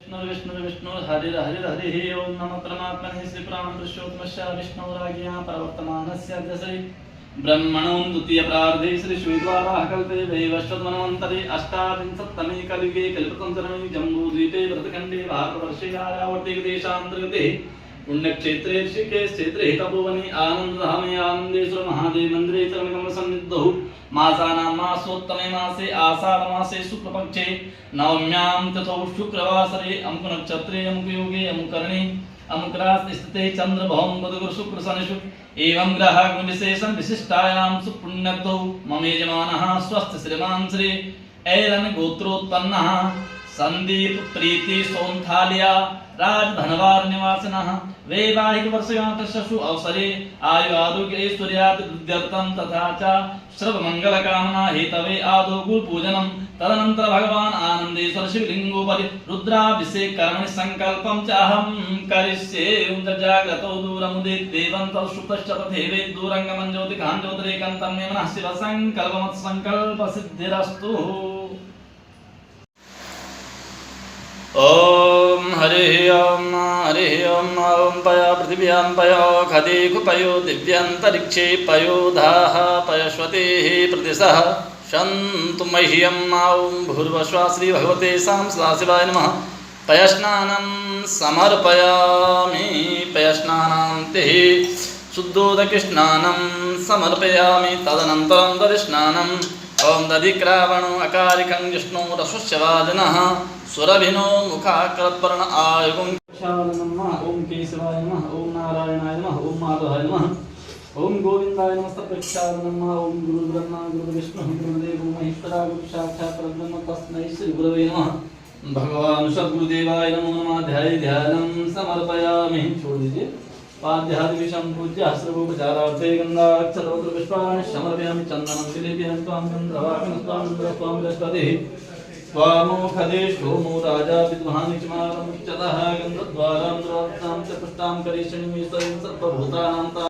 विष्णु हरिर हरिर हरि ओम नमः परमात्मने श्री पुराण पुरुषोत्तमस्य विष्णुराज्ञा प्रवर्तमानस्य दशै ब्रह्मणों द्वितीय प्रार्धे श्री श्वेतवाराह कल्पे वैवस्वतमन्वन्तरे अष्टाविंशत्तमे कलियुगे कल्पतंत्रमे जम्बूद्वीपे भरतखण्डे भारतवर्षे आर्यावर्ते देशान्तर्गते पुण्यक्षेत्रे ऋषिकेश क्षेत्रे तपोवने आनन्दधामे आनन्देश्वर महादेव मन्दिरे चरणकमलसन्निधौ मासानां मासोत्तमे मासे आषाढमासे शुक्लपक्षे नवम्यां तथौ शुक्रवासरे अमुकनक्षत्रे अमुकयोगे अमुकर्णे अमुकरास्ते चन्द्रभौम बुधगुरु शुक्र शनिषु एवं ग्रहविशेषं विशिष्टायां सुपुण्यत्वौ मम यजमानः स्वस्थ श्रीमान् श्री ऐरन गोत्रोत्पन्नः संदीप प्रीति सोन्थालिया राजधनवार निवासिनः वैवाहिक वर्षगांठशु अवसरे आयु आरोग्य ऐश्वर्यादिवृद्ध्यर्थं तथा च सर्वमंगल कामना हेतवे आदौ गुरुपूजनं तदनंतर भगवान आनंदेश्वर शिवलिंगोपरि रुद्राभिषेक कर्मणि संकल्पं च अहं करिष्ये जाग्रतो दूरमुदित देवन्तौ सुप्तश्च तथैव दूरंगमं ज्योतिकां ज्योतिरेकं मे मनः शिव संकल्पमत् संकल्प सिद्धिरस्तु। ओम हरि ओम ओम पय पृथिव्यां पयो खदे कुपयो दिव्यंतरिक्षे पयो धाः पयश्वतेः प्रतिशः शन्तु मह्यं ओम भूर्भुवः श्री भगवते सदाशिवाय नमः। पयस्नानं समर्पयामि पयस्नानान्ते शुद्धोदकस्नानं समर्पयामि तदनन्तरं दधिस्नानं ओम दधिक्रावणो अकारिकं जिष्णुरश्वस्यवादिनः सुरभिनो मुखाकृतपर्ण आयुगं नमः। ओम केशवाय नमः ओम नारायणाय नमः ओम माधवाय नमः ओम गोविंदाय नमः नमः ओम गुरु ब्रह्मा गुरु विष्णु गुरुदेव महेश्वरा गुरु साक्षात् परब्रह्म तस्मै श्री गुरवे नमः। भगवान सद्गुरुदेवाय नमो नमः। ध्यानं समर्पयामि। छोड़ दीजिए। पाद्यादिविषं पूज्य सर्वोपचारार्थे गन्धाक्षतवत्र पुष्पाणि समर्पयामि चन्दनं विलेपयामि त्वां गन्धर्वाणि त्वां त्वां बृहस्पतिः त्वामोखदेशो मो राजा विद्वान् चमारं चतः गन्धद्वारां द्वारं च पुष्टां करिष्यणि सर्वभूतानां